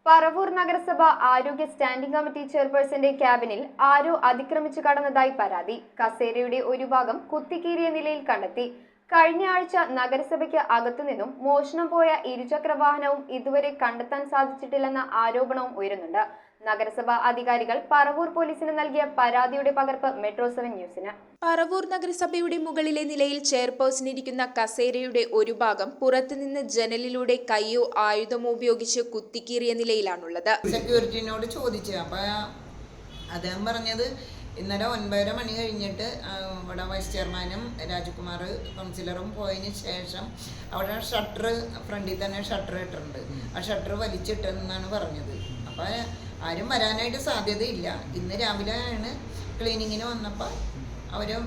പറവൂർ നഗരസഭ ആരോഗ്യ standing committee ചെയർപേഴ്സന്റെ ക്യാബിനിൽ ആരോ അതിക്രമിച്ചു കടന്നതായി പരാതി. കസേരയുടെ ഒരു ഭാഗം കുത്തിക്കീറിയ നിലയിൽ കണ്ടെത്തി. കഴിഞ്ഞ ആഴ്ച നഗരസഭയ്ക്ക് അകത്തുനിന്നും മോഷണം പോയ ഇരുചക്ര വാഹനവും ഇതുവരെ കണ്ടെത്താൻ സാധിച്ചിട്ടില്ലെന്ന ആരോപണവും ഉയരുന്നുണ്ട്. നഗരസഭാ അധികാരികൾ പറവൂർ പോലീസിന് നൽകിയ പരാതിയുടെ പകർപ്പ് മെട്രോ 7 ന്യൂസിന്. പറവൂർ നഗരസഭയുടെ മുകളിലെ നിലയിൽ ചെയർപേഴ്സൺ ഇരിക്കുന്ന കസേരയുടെ ഒരു ഭാഗം പുറത്തുനിന്ന് ജനലിലൂടെ കൈയോ ആയുധമോ ഉപയോഗിച്ച് കുത്തിക്കീറിയ നിലയിലാണുള്ളത്. സെക്യൂരിറ്റിനോട് ചോദിച്ചു. അപ്പൊ അദ്ദേഹം പറഞ്ഞത് ഇന്നലെ 9:30 മണി കഴിഞ്ഞിട്ട് ഇവിടെ വൈസ് ചെയർമാനും രാജകുമാർ കൗൺസിലറും പോയതിന് ശേഷം അവിടെ ഷട്ടർ ഫ്രണ്ടിൽ തന്നെ ഷട്ടർ ഇട്ടിട്ടുണ്ട്. ആ ഷട്ടർ വലിച്ചിട്ടെന്നാണ് പറഞ്ഞത്. അപ്പോൾ ആരും വരാനായിട്ട് സാധ്യതയില്ല. ഇന്ന് രാവിലെ ആണ് ക്ലീനിങ്ങിന് വന്നപ്പോൾ അവരും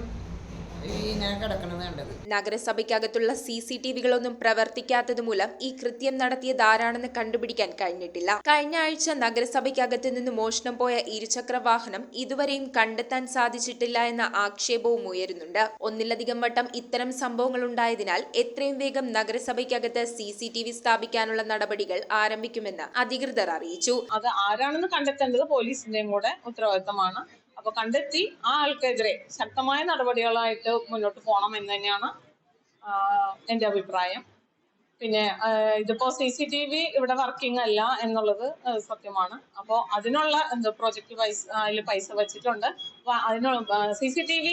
ഇങ്ങനെ കിടക്കുന്നത് കണ്ടത്. നഗരസഭയ്ക്കകത്തുള്ള CCTVകളൊന്നും പ്രവർത്തിക്കാത്തത് മൂലം ഈ കൃത്യം നടത്തിയതാരാണെന്ന് കണ്ടുപിടിക്കാൻ കഴിഞ്ഞിട്ടില്ല. കഴിഞ്ഞ ആഴ്ച നഗരസഭയ്ക്കകത്ത് നിന്ന് മോഷണം പോയ ഇരുചക്ര വാഹനം ഇതുവരെയും കണ്ടെത്താൻ സാധിച്ചിട്ടില്ല എന്ന ആക്ഷേപവും ഉയരുന്നുണ്ട്. ഒന്നിലധികം വട്ടം ഇത്തരം സംഭവങ്ങൾ ഉണ്ടായതിനാൽ എത്രയും വേഗം നഗരസഭയ്ക്കകത്ത് CCTV സ്ഥാപിക്കാനുള്ള നടപടികൾ ആരംഭിക്കുമെന്ന് അധികൃതർ അറിയിച്ചു. അത് ആരാണെന്ന് കണ്ടെത്തേണ്ടത് പോലീസിന്റെയും കൂടെ ഉത്തരവാദിത്തമാണ്. അപ്പൊ കണ്ടെത്തി ആ ആൾക്കെതിരെ ശക്തമായ നടപടികളായിട്ട് മുന്നോട്ട് പോകണം എന്ന് തന്നെയാണ് എൻ്റെ അഭിപ്രായം. പിന്നെ ഇതിപ്പോ CCTV ഇവിടെ വർക്കിംഗ് അല്ല എന്നുള്ളത് സത്യമാണ്. അപ്പോൾ അതിനുള്ള പ്രോജക്റ്റ് പൈസ വെച്ചിട്ടുണ്ട്. അതിനുള്ള CCTV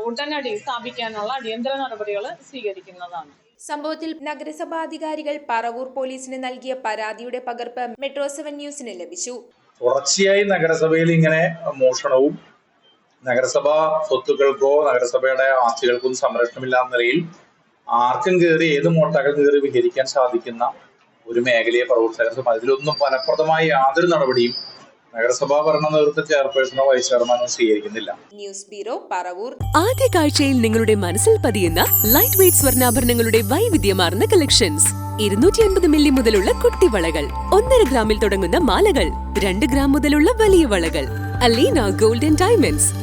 ഉടനടി സ്ഥാപിക്കാനുള്ള അടിയന്തര നടപടികൾ സ്വീകരിക്കുന്നതാണ്. സംഭവത്തിൽ നഗരസഭാ അധികാരികൾ പറവൂർ പോലീസിന് നൽകിയ പരാതിയുടെ പകർപ്പ് മെട്രോ 7 ന്യൂസിന് ലഭിച്ചു. തുടർച്ചയായി നഗരസഭയിൽ ഇങ്ങനെ മോഷണവും നഗരസഭാ സ്വത്തുക്കൾക്കോ നഗരസഭയുടെ ആസ്തികൾക്കും സംരക്ഷണമില്ലാത്ത നിലയിൽ ആർക്കും കയറി ഏത് മോട്ടാക്കൾ കയറി വിഹരിക്കാൻ സാധിക്കുന്ന ഒരു മേഖലയെ പറവൂർ നഗരസഭ ഇതിലൊന്നും ഫലപ്രദമായ യാതൊരു നടപടിയും നഗരസഭാ ഭരണ നേതൃത്വ ചെയർപേഴ്സണോ വൈസ് ചെയർമാനോ സ്വീകരിക്കുന്നില്ല. News bureau, Paravur. ആദ്യ കാഴ്ചയിൽ നിങ്ങളുടെ മനസ്സിൽ പതിയുന്ന ലൈറ്റ് വെയ്റ്റ് സ്വർണ്ണാഭരണങ്ങളുടെ വൈവിധ്യമാർന്ന കളക്ഷൻസ്. 250 മില്ലി മുതലുള്ള കുട്ടിവളകൾ, 1.5 ഗ്രാമിൽ തുടങ്ങുന്ന മാലകൾ, 2 ഗ്രാം മുതലുള്ള വലിയ വളകൾ. Aleena golden diamonds,